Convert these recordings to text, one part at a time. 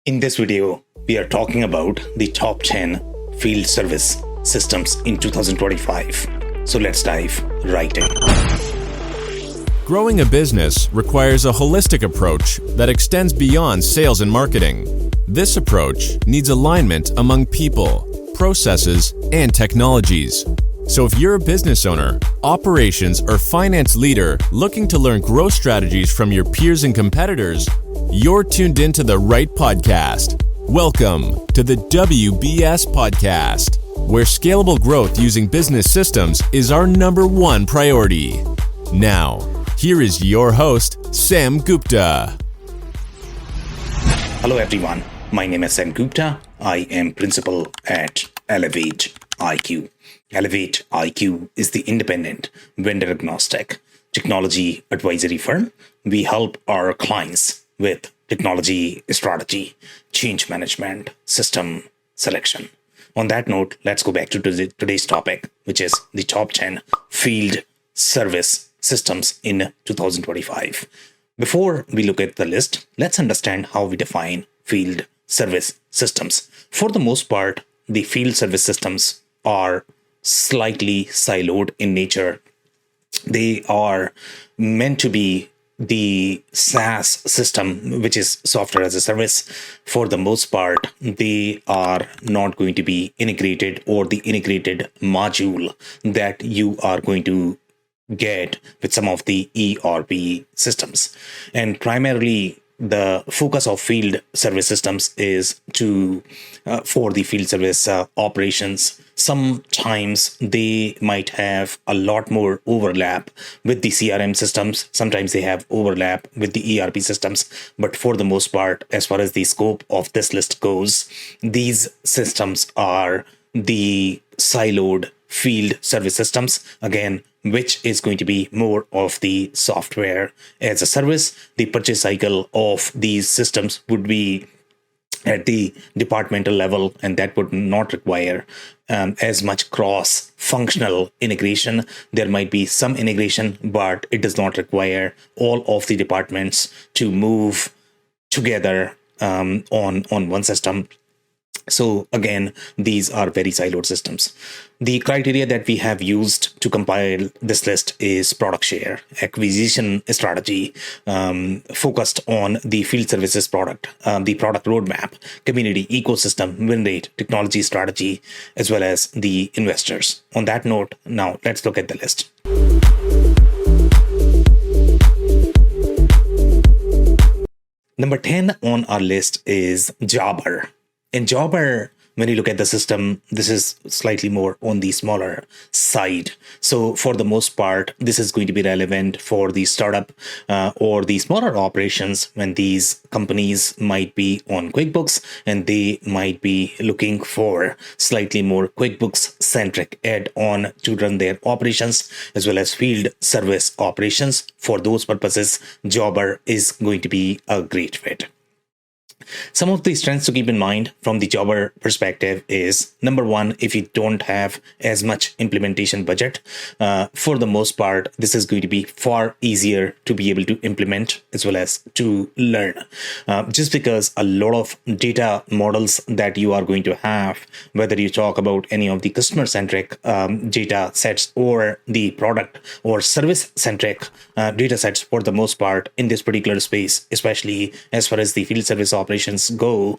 In this video, we are talking about the top 10 field service systems in 2025. So let's dive right in. Growing a business requires a holistic approach that extends beyond sales and marketing. This approach needs alignment among people, processes, and technologies. So if you're a business owner, operations, or finance leader looking to learn growth strategies from your peers and competitors, you're tuned into the right podcast. Welcome to the WBS Podcast, where scalable growth using business systems is our number one priority. Now, here is your host, Sam Gupta. Hello everyone, my name is Sam Gupta. I am principal at Elevate IQ. Elevate IQ is the independent, vendor-agnostic technology advisory firm. We help our clients with technology strategy, change management, system selection. On that note, let's go back to today's topic, which is the top 10 field service systems in 2025. Before we look at the list, let's understand how we define field service systems. For the most part, the field service systems are slightly siloed in nature. They are meant to be the SaaS system, which is software as a service. For the most part, they are not going to be integrated, or the integrated module that you are going to get with some of the ERP systems. And primarily, the focus of field service systems is for the field service operations. Sometimes they might have a lot more overlap with the CRM systems. Sometimes they have overlap with the ERP systems. But for the most part, as far as the scope of this list goes, these systems are the siloed field service systems, again, which is going to be more of the software as a service. The purchase cycle of these systems would be at the departmental level, and that would not require as much cross-functional integration. There might be some integration, but it does not require all of the departments to move together on one system. So again, these are very siloed systems. The criteria that we have used to compile this list is product share, acquisition strategy, focused on the field services product, the product roadmap, community ecosystem, win rate, technology strategy, as well as the investors. On that note, now let's look at the list. Number 10 on our list is Jobber. In Jobber, when you look at the system, this is slightly more on the smaller side. So for the most part, this is going to be relevant for the startup or the smaller operations when these companies might be on QuickBooks and they might be looking for slightly more QuickBooks-centric add-on to run their operations, as well as field service operations. For those purposes, Jobber is going to be a great fit. Some of the strengths to keep in mind from the Jobber perspective is, number one, if you don't have as much implementation budget, for the most part, this is going to be far easier to be able to implement as well as to learn. Just because a lot of data models that you are going to have, whether you talk about any of the customer-centric data sets or the product or service-centric data sets, for the most part, in this particular space, especially as far as the field service operations go,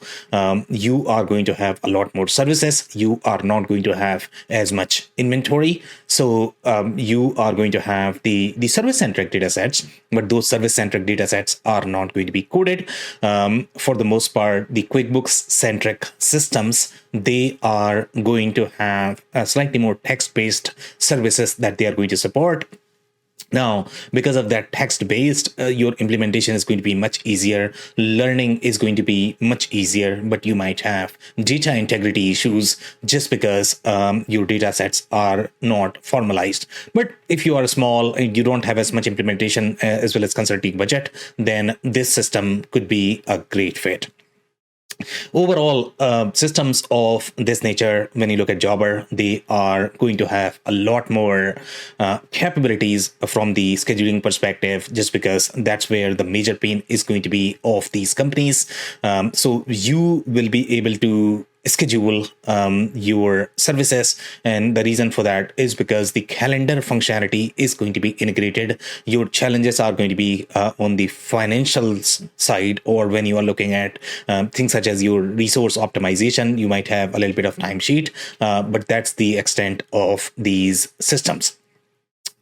you are going to have a lot more services. You are not going to have as much inventory. So you are going to have the service-centric data sets, but those service-centric data sets are not going to be coded. For the most part, the QuickBooks-centric systems, they are going to have slightly more text-based services that they are going to support. Now, because of that text-based, your implementation is going to be much easier. Learning is going to be much easier, but you might have data integrity issues just because your data sets are not formalized. But if you are small and you don't have as much implementation as well as consulting budget, then this system could be a great fit. Overall, systems of this nature, when you look at Jobber, they are going to have a lot more capabilities from the scheduling perspective, just because that's where the major pain is going to be of these companies. So you will be able to schedule your services, and the reason for that is because the calendar functionality is going to be integrated. Your challenges are going to be on the financial side, or when you are looking at things such as your resource optimization, you might have a little bit of timesheet, but that's the extent of these systems.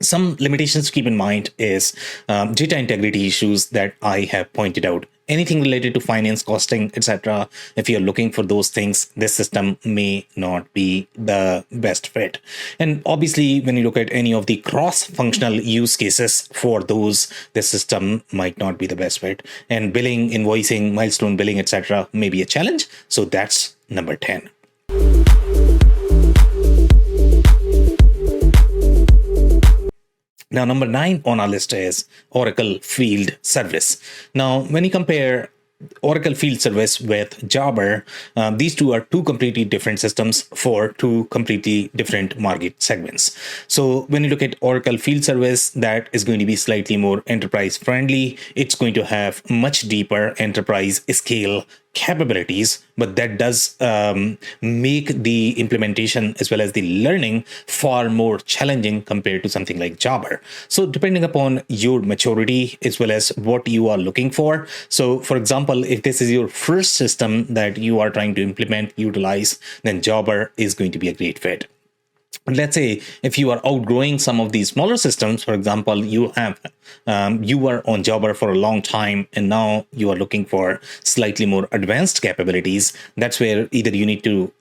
Some limitations to keep in mind is data integrity issues that I have pointed out. Anything related to finance, costing, etc. If you're looking for those things, this system may not be the best fit. And obviously, when you look at any of the cross-functional use cases for those, this system might not be the best fit. And billing, invoicing, milestone billing, etc. may be a challenge. So that's number 10. Now, number 9 on our list is Oracle Field Service. Now, when you compare Oracle Field Service with Jobber, these two are two completely different systems for two completely different market segments. So when you look at Oracle Field Service, that is going to be slightly more enterprise friendly. It's going to have much deeper enterprise scale capabilities, but that does make the implementation as well as the learning far more challenging compared to something like Jobber. So depending upon your maturity as well as what you are looking for. So for example, if this is your first system that you are trying to implement, utilize, then Jobber is going to be a great fit. Let's say if you are outgrowing some of these smaller systems, for example, you were on Jobber for a long time and now you are looking for slightly more advanced capabilities. That's where either you need to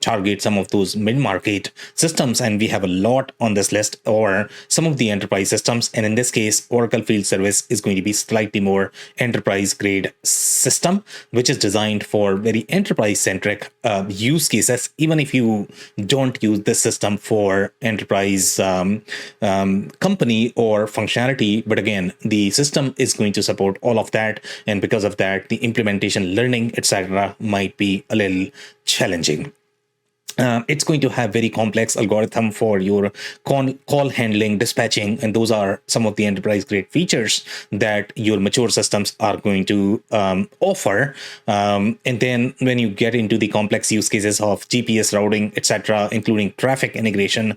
target some of those mid-market systems, and we have a lot on this list, or some of the enterprise systems. And in this case, Oracle Field Service is going to be slightly more enterprise grade system, which is designed for very enterprise centric use cases, even if you don't use this system for enterprise company or functionality. But again, the system is going to support all of that, and because of that, the implementation, learning, etc. might be a little challenging. It's going to have very complex algorithm for your call handling, dispatching, and those are some of the enterprise grade features that your mature systems are going to offer. And then when you get into the complex use cases of GPS routing, etc., including traffic integration,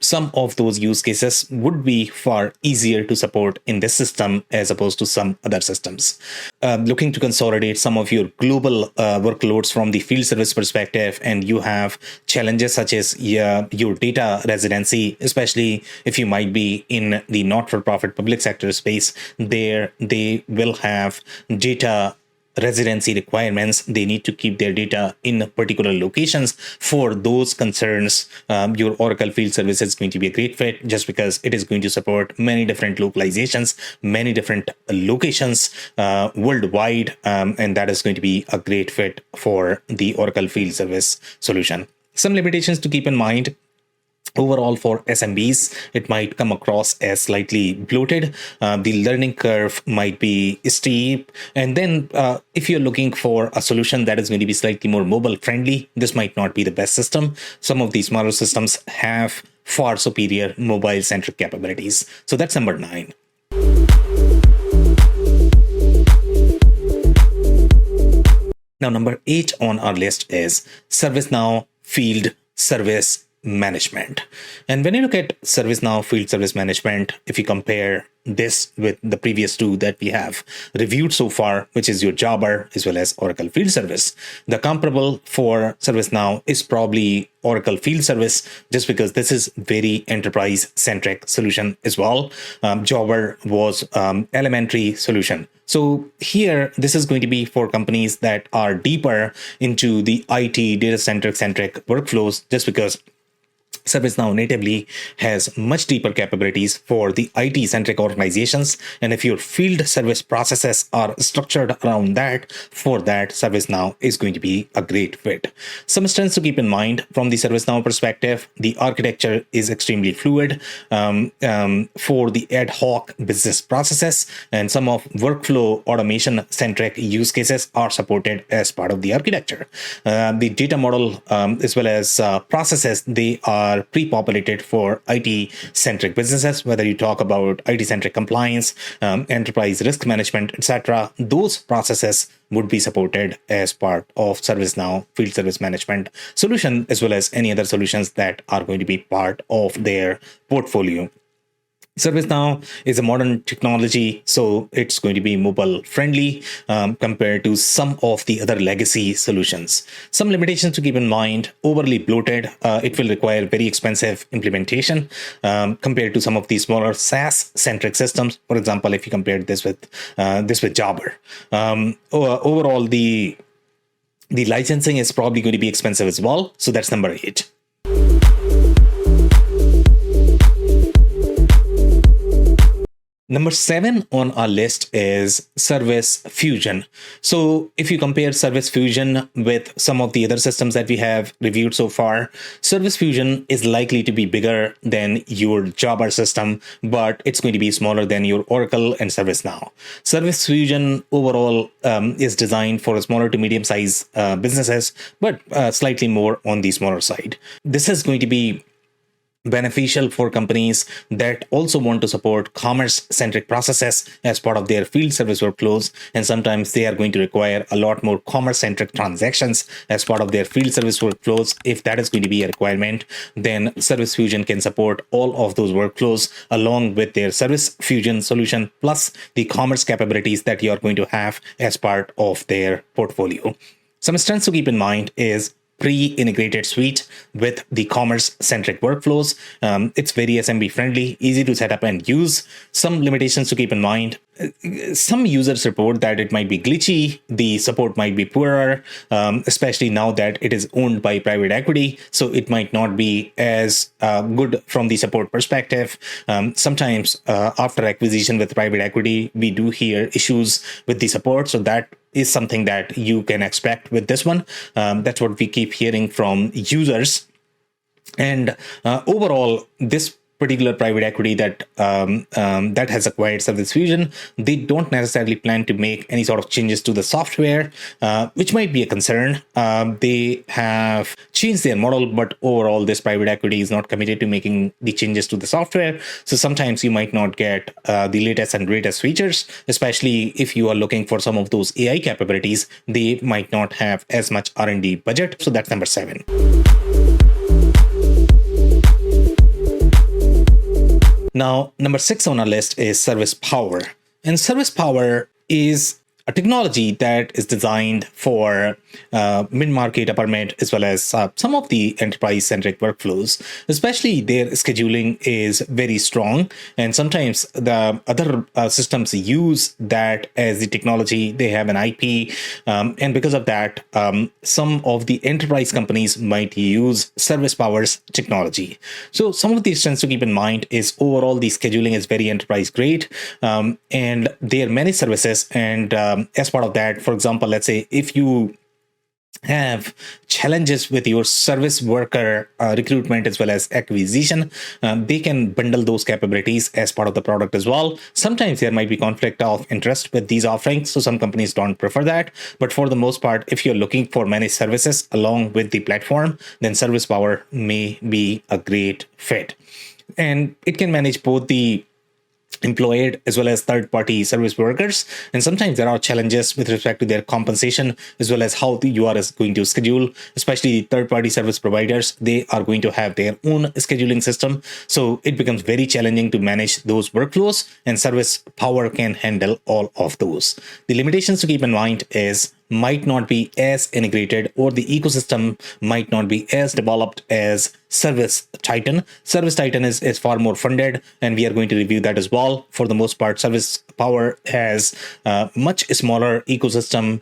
some of those use cases would be far easier to support in this system as opposed to some other systems. Looking to consolidate some of your global workloads from the field service perspective, and you have challenges such as your data residency, especially if you might be in the not-for-profit public sector space. There they will have data residency requirements. They need to keep their data in particular locations. For those concerns, your Oracle Field Service is going to be a great fit, just because it is going to support many different localizations, many different locations worldwide, and that is going to be a great fit for the Oracle Field Service solution. Some limitations to keep in mind. Overall, for SMBs, it might come across as slightly bloated. The learning curve might be steep. And then if you're looking for a solution that is going to be slightly more mobile friendly, this might not be the best system. Some of these smaller systems have far superior mobile centric capabilities. So that's number 9. Now, number 8 on our list is ServiceNow Field Service Management. And when you look at ServiceNow Field Service Management, if you compare this with the previous two that we have reviewed so far, which is your Jobber as well as Oracle Field Service, the comparable for ServiceNow is probably Oracle Field Service, just because this is very enterprise centric solution as well. Jobber was elementary solution. So here, this is going to be for companies that are deeper into the IT data centric workflows, just because ServiceNow natively has much deeper capabilities for the IT-centric organizations, and if your field service processes are structured around that, for that, ServiceNow is going to be a great fit. Some strengths to keep in mind from the ServiceNow perspective: the architecture is extremely fluid for the ad hoc business processes, and some of workflow automation-centric use cases are supported as part of the architecture. The data model as well as processes, they are pre-populated for IT-centric businesses, whether you talk about IT-centric compliance, enterprise risk management, etc. Those processes would be supported as part of ServiceNow field service management solution, as well as any other solutions that are going to be part of their portfolio. ServiceNow is a modern technology, so it's going to be mobile friendly compared to some of the other legacy solutions. Some limitations to keep in mind: overly bloated. It will require very expensive implementation compared to some of the smaller SaaS-centric systems. For example, if you compare this with Jabber, overall the licensing is probably going to be expensive as well. So that's number 8. Number 7 on our list is Service Fusion. So if you compare Service Fusion with some of the other systems that we have reviewed so far, Service Fusion is likely to be bigger than your Jabber system, but it's going to be smaller than your Oracle and ServiceNow. Service Fusion overall is designed for smaller to medium-sized businesses, but slightly more on the smaller side. This is going to be beneficial for companies that also want to support commerce-centric processes as part of their field service workflows, and sometimes they are going to require a lot more commerce-centric transactions as part of their field service workflows. If that is going to be a requirement, then Service Fusion can support all of those workflows along with their Service Fusion solution, plus the commerce capabilities that you are going to have as part of their portfolio. Some strengths to keep in mind is pre-integrated suite with the commerce-centric workflows. It's very SMB friendly, easy to set up and use. Some limitations to keep in mind: some users report that it might be glitchy, the support might be poorer, especially now that it is owned by private equity, so it might not be as good from the support perspective. Sometimes after acquisition with private equity, we do hear issues with the support, so that is something that you can expect with this one. That's what we keep hearing from users. And overall, this particular private equity that has acquired Service Fusion, they don't necessarily plan to make any sort of changes to the software, which might be a concern. They have changed their model, but overall, this private equity is not committed to making the changes to the software. So sometimes you might not get the latest and greatest features, especially if you are looking for some of those AI capabilities. They might not have as much R&D budget. So that's number 7. Now, number 6 on our list is Service Power. And Service Power is a technology that is designed for mid-market, upper mid, as well as some of the enterprise-centric workflows. Especially their scheduling is very strong, and sometimes the other systems use that as the technology. They have an IP, and because of that, some of the enterprise companies might use Service Power's technology. So some of these trends to keep in mind is overall the scheduling is very enterprise grade, and there are many services, and as part of that, for example, let's say if you have challenges with your service worker recruitment as well as acquisition, they can bundle those capabilities as part of the product as well. Sometimes there might be conflict of interest with these offerings, so some companies don't prefer that. But for the most part, if you're looking for managed services along with the platform, then Service Power may be a great fit. And it can manage both the employed as well as third-party service workers, and sometimes there are challenges with respect to their compensation as well as how the UR is going to schedule. Especially third-party service providers, they are going to have their own scheduling system, so it becomes very challenging to manage those workflows, and Service Power can handle all of those. The limitations to keep in mind is might not be as integrated, or the ecosystem might not be as developed as Service Titan. Service Titan is far more funded, and we are going to review that as well. For the most part, Service Power has a much smaller ecosystem.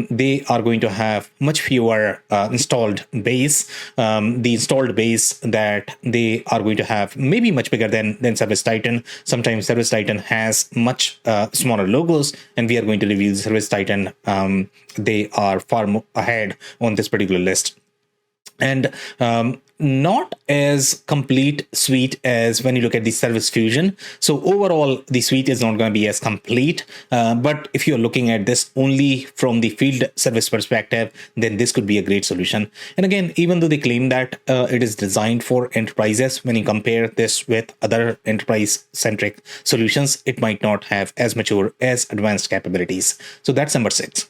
They are going to have much fewer installed base. The installed base that they are going to have may be much bigger than Service Titan. Sometimes Service Titan has much smaller logos, and we are going to review Service Titan. They are far more ahead on this particular list. And not as complete suite as when you look at the Service Fusion. So overall, the suite is not going to be as complete. But if you're looking at this only from the field service perspective, then this could be a great solution. And again, even though they claim that it is designed for enterprises, when you compare this with other enterprise-centric solutions, it might not have as mature, as advanced capabilities. So that's number 6.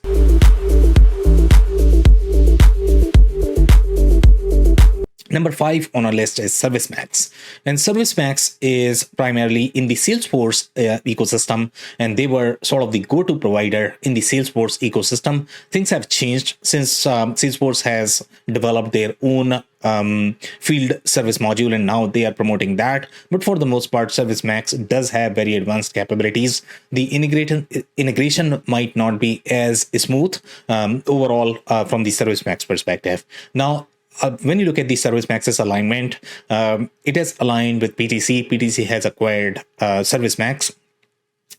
Number 5 on our list is ServiceMax. And ServiceMax is primarily in the Salesforce ecosystem, and they were sort of the go-to provider in the Salesforce ecosystem. Things have changed since Salesforce has developed their own field service module, and now they are promoting that. But for the most part, ServiceMax does have very advanced capabilities. The integration might not be as smooth overall from the ServiceMax perspective. Now, when you look at the ServiceMax's alignment, it is aligned with PTC. PTC has acquired ServiceMax.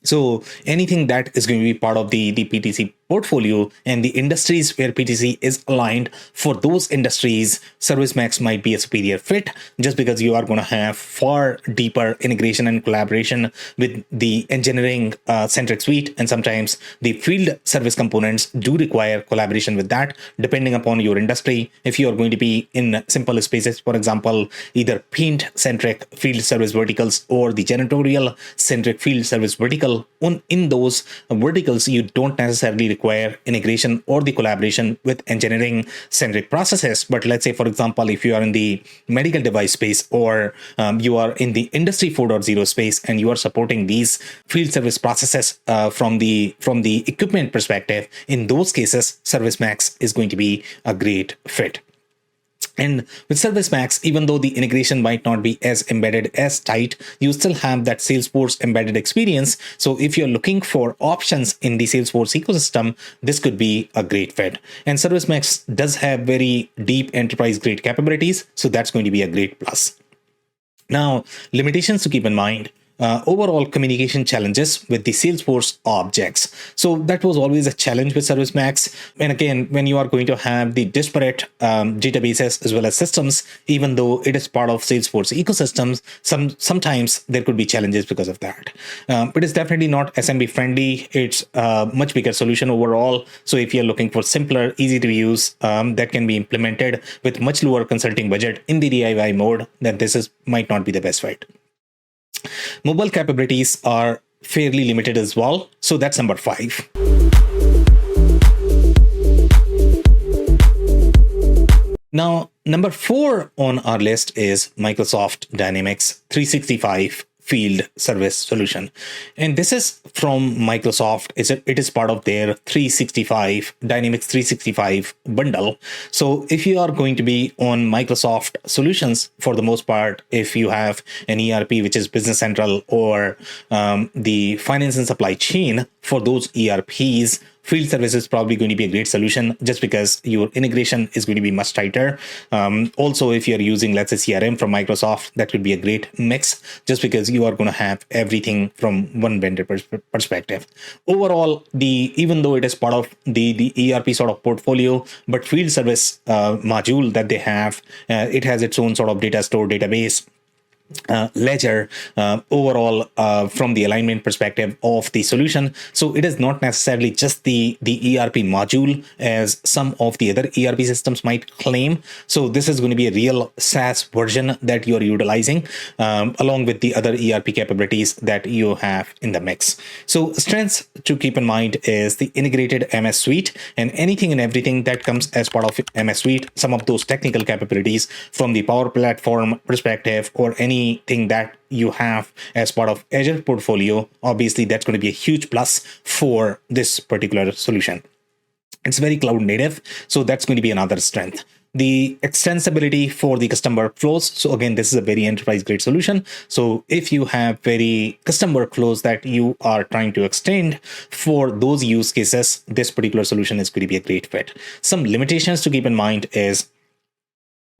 So anything that is going to be part of the PTC portfolio and the industries where PTC is aligned, for those industries, ServiceMax might be a superior fit, just because you are going to have far deeper integration and collaboration with the engineering centric suite. And sometimes the field service components do require collaboration with that, depending upon your industry. If you are going to be in simple spaces, for example, either paint centric field service verticals or the janitorial centric field service vertical, in those verticals, you don't necessarily require integration or the collaboration with engineering centric processes. But let's say, for example, if you are in the medical device space, or you are in the industry 4.0 space, and you are supporting these field service processes from the equipment perspective, in those cases, ServiceMax is going to be a great fit. And with ServiceMax, even though the integration might not be as embedded, as tight, you still have that Salesforce embedded experience. So if you're looking for options in the Salesforce ecosystem, this could be a great fit. And ServiceMax does have very deep enterprise grade capabilities, so that's going to be a great plus. Now, limitations to keep in mind. Overall communication challenges with the Salesforce objects. So that was always a challenge with ServiceMax. And again, when you are going to have the disparate databases as well as systems, even though it is part of Salesforce ecosystems, sometimes there could be challenges because of that. But it's definitely not SMB friendly. It's a much bigger solution overall. So if you're looking for simpler, easy to use, that can be implemented with much lower consulting budget in the DIY mode, then this might not be the best fit. Mobile capabilities are fairly limited as well. So that's number 5. Now, number 4 on our list is Microsoft Dynamics 365 field service solution. And this is from Microsoft. It is part of their 365 Dynamics 365 bundle. So if you are going to be on Microsoft solutions, for the most part, if you have an ERP, which is Business Central, or the finance and supply chain, for those ERPs, field service is probably going to be a great solution, just because your integration is going to be much tighter. Also, if you're using, let's say, CRM from Microsoft, that could be a great mix, just because you are going to have everything from one vendor perspective. Overall, even though it is part of the ERP sort of portfolio, but field service module that they have, it has its own sort of data store, database, ledger, overall from the alignment perspective of the solution. So it is not necessarily just the ERP module as some of the other ERP systems might claim. So this is going to be a real SaaS version that you are utilizing along with the other ERP capabilities that you have in the mix. So strengths to keep in mind is the integrated MS suite, and anything and everything that comes as part of MS suite, some of those technical capabilities from the Power Platform perspective, or anything that you have as part of Azure portfolio, obviously that's going to be a huge plus for this particular solution. It's very cloud native, so that's going to be another strength. the extensibility for the custom workflows. So again, this is a very enterprise grade solution. So if you have very custom workflows that you are trying to extend for those use cases, this particular solution is going to be a great fit. Some limitations to keep in mind is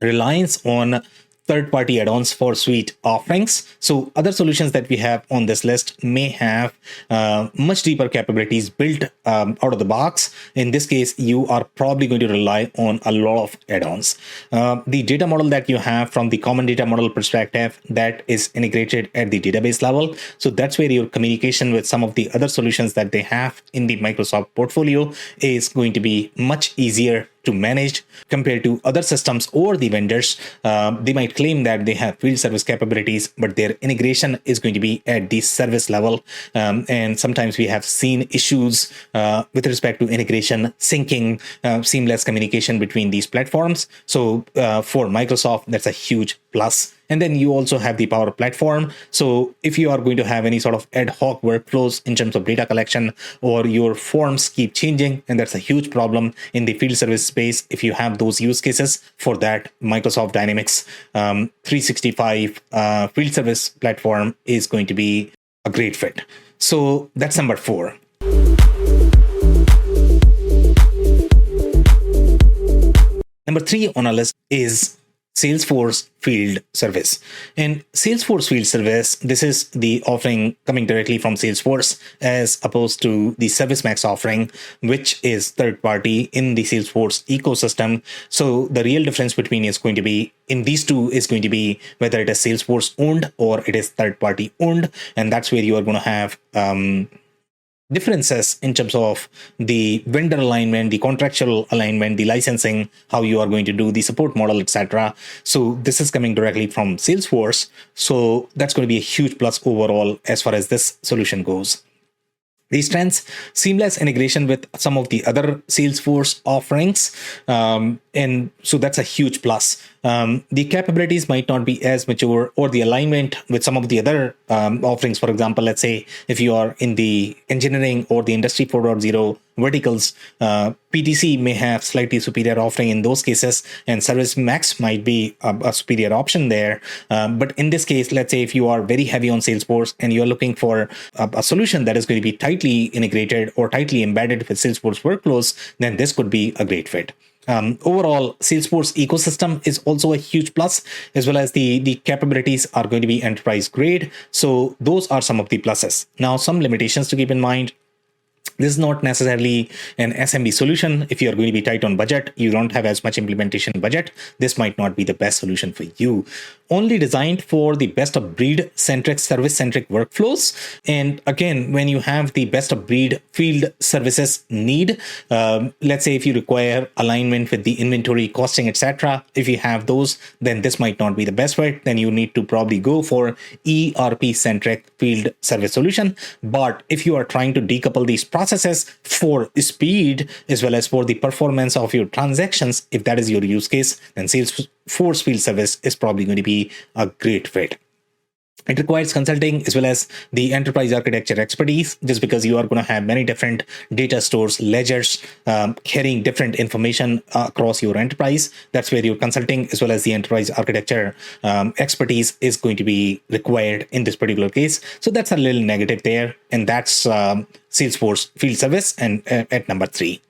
reliance on third-party add-ons for suite offerings. So other solutions that we have on this list may have much deeper capabilities built out of the box. In this case, you are probably going to rely on a lot of add-ons. The data model that you have from the common data model perspective, that is integrated at the database level. So that's where your communication with some of the other solutions that they have in the Microsoft portfolio is going to be much easier to manage compared to other systems or the vendors. They might claim that they have field service capabilities, but their integration is going to be at the service level. And sometimes we have seen issues with respect to integration, syncing, seamless communication between these platforms. So for Microsoft, that's a huge plus. And then you also have the Power Platform. So if you are going to have any sort of ad hoc workflows in terms of data collection, or your forms keep changing, and that's a huge problem in the field service space. If you have those use cases, for that, Microsoft Dynamics 365 field service platform is going to be a great fit. So that's number 4. Number 3 on our list is Salesforce Field Service. And Salesforce Field Service, this is the offering coming directly from Salesforce as opposed to the ServiceMax offering, which is third party in the Salesforce ecosystem. So the real difference between is going to be in these two is going to be whether it is Salesforce owned or it is third party owned. And that's where you are going to have differences in terms of the vendor alignment, the contractual alignment, the licensing, how you are going to do the support model, etc. So this is coming directly from Salesforce. So that's going to be a huge plus overall as far as this solution goes. These trends, seamless integration with some of the other Salesforce offerings. And so that's a huge plus. The capabilities might not be as mature, or the alignment with some of the other offerings. For example, let's say if you are in the engineering or the industry 4.0 verticals, PTC may have slightly superior offering in those cases, and ServiceMax might be a superior option there. But in this case, let's say if you are very heavy on Salesforce and you're looking for a solution that is going to be tightly integrated or tightly embedded with Salesforce workflows, then this could be a great fit. Overall, Salesforce ecosystem is also a huge plus, as well as the capabilities are going to be enterprise grade. So those are some of the pluses. Now, some limitations to keep in mind. This is not necessarily an SMB solution. If you are going to be tight on budget, you don't have as much implementation budget, this might not be the best solution for you. Only designed for the best of breed centric, service centric workflows. And again, when you have the best of breed field services need, let's say if you require alignment with the inventory, costing, etc., if you have those, then this might not be the best fit. Then you need to probably go for ERP centric field service solution. But if you are trying to decouple these processes for speed as well as for the performance of your transactions, if that is your use case, then Salesforce Field Service is probably going to be a great fit. It requires consulting as well as the enterprise architecture expertise, just because you are going to have many different data stores, ledgers, carrying different information across your enterprise. That's where your consulting as well as the enterprise architecture expertise is going to be required in this particular case. So that's a little negative there. And that's Salesforce Field Service and at number 3.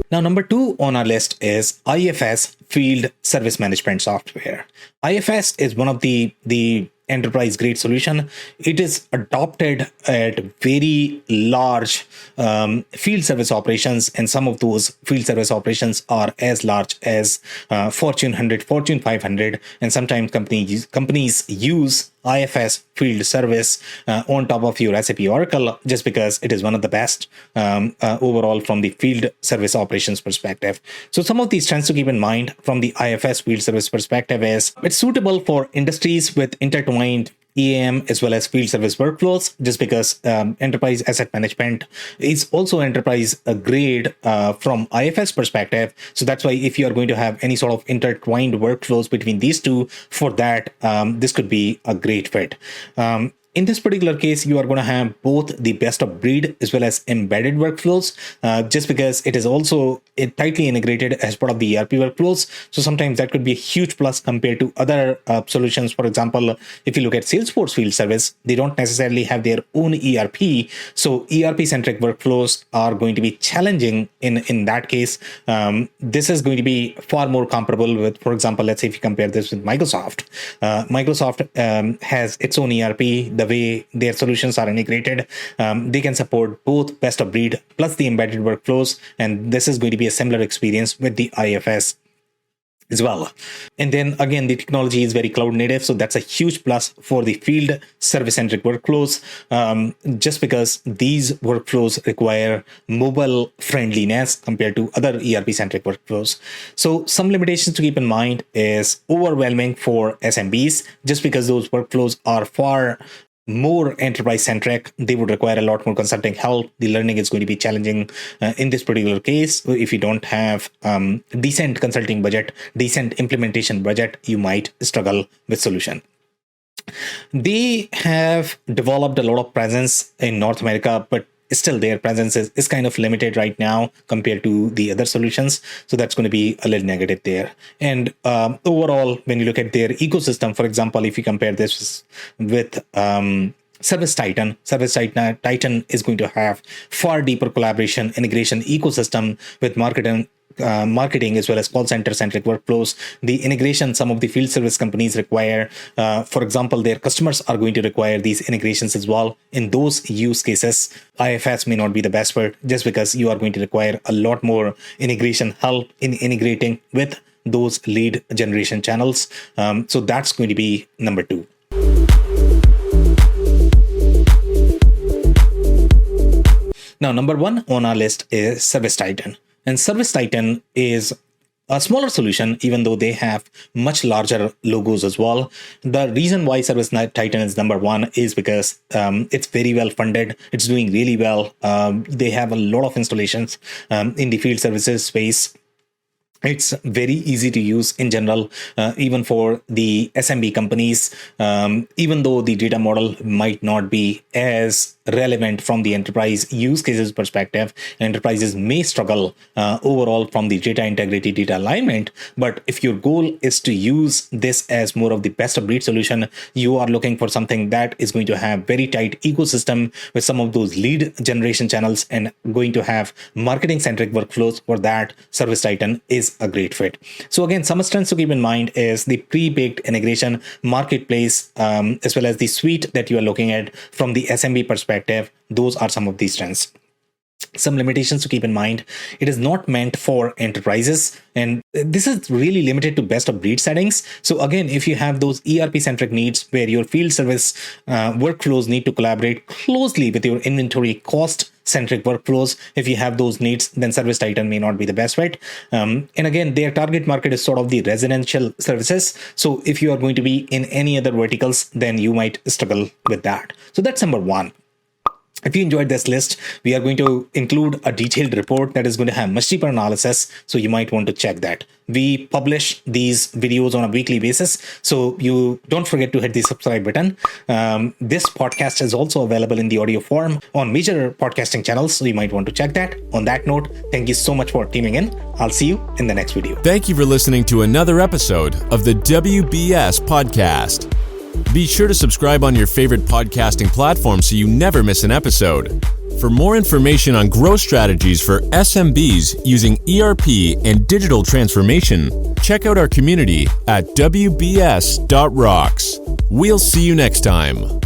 Now, number 2 on our list is IFS Field Service Management Software. IFS is one of the enterprise grade solution. It is adopted at very large field service operations, and some of those field service operations are as large as Fortune 100, Fortune 500, and sometimes companies use IFS field service on top of your SAP Oracle, just because it is one of the best overall from the field service operations perspective. So some of these trends to keep in mind from the IFS field service perspective is it's suitable for industries with intertwined EAM as well as field service workflows, just because enterprise asset management is also enterprise grade from IFS perspective. So that's why if you are going to have any sort of intertwined workflows between these two, for that, this could be a great fit. in this particular case, you are going to have both the best of breed as well as embedded workflows, just because it is also tightly integrated as part of the ERP workflows. So sometimes that could be a huge plus compared to other solutions. For example, if you look at Salesforce Field Service, they don't necessarily have their own ERP. So ERP-centric workflows are going to be challenging in that case. This is going to be far more comparable with, for example, let's say if you compare this with Microsoft. Microsoft has its own ERP. The way their solutions are integrated, they can support both best of breed plus the embedded workflows, and this is going to be a similar experience with the IFS as well. And then again, the technology is very cloud native, so that's a huge plus for the field service centric workflows, just because these workflows require mobile friendliness compared to other ERP centric workflows. So some limitations to keep in mind is overwhelming for SMBs, just because those workflows are far more enterprise centric. They would require a lot more consulting help. The learning is going to be challenging in this particular case. If you don't have decent consulting budget, decent implementation budget, you might struggle with solution. They have developed a lot of presence in North America, but still their presence is kind of limited right now compared to the other solutions. So that's going to be a little negative there. And overall, when you look at their ecosystem, for example, if you compare this with Service Titan is going to have far deeper collaboration, integration ecosystem with marketing as well as call center centric workflows. The integration some of the field service companies require, for example, their customers are going to require these integrations as well. In those use cases, IFS may not be the best fit, just because you are going to require a lot more integration help in integrating with those lead generation channels. So that's going to be number 2. Now, number 1 on our list is Service Titan. And Service Titan is a smaller solution, even though they have much larger logos as well. The reason why Service Titan is number 1 is because it's very well funded. It's doing really well. They have a lot of installations in the field services space. It's very easy to use in general, even for the SMB companies, even though the data model might not be as relevant from the enterprise use cases perspective. Enterprises may struggle overall from the data integrity, data alignment. But if your goal is to use this as more of the best of breed solution, you are looking for something that is going to have very tight ecosystem with some of those lead generation channels and going to have marketing centric workflows. For that, Service Titan is a great fit. So again, some strengths to keep in mind is the pre-baked integration, marketplace, as well as the suite that you are looking at from the SMB perspective. Those are some of these strengths. Some limitations to keep in mind: it is not meant for enterprises, and this is really limited to best of breed settings. So again, if you have those ERP centric needs where your field service workflows need to collaborate closely with your inventory cost centric workflows, if you have those needs, then Service Titan may not be the best fit. And again, their target market is sort of the residential services. So if you are going to be in any other verticals, then you might struggle with that. So that's number 1. If you enjoyed this list, we are going to include a detailed report that is going to have much deeper analysis, so you might want to check that. We publish these videos on a weekly basis, so you don't forget to hit the subscribe button. This podcast is also available in the audio form on major podcasting channels, so you might want to check that. On that note, thank you so much for tuning in. I'll see you in the next video. Thank you for listening to another episode of the WBS Podcast. Be sure to subscribe on your favorite podcasting platform so you never miss an episode. For more information on growth strategies for SMBs using ERP and digital transformation, check out our community at WBS.rocks. We'll see you next time.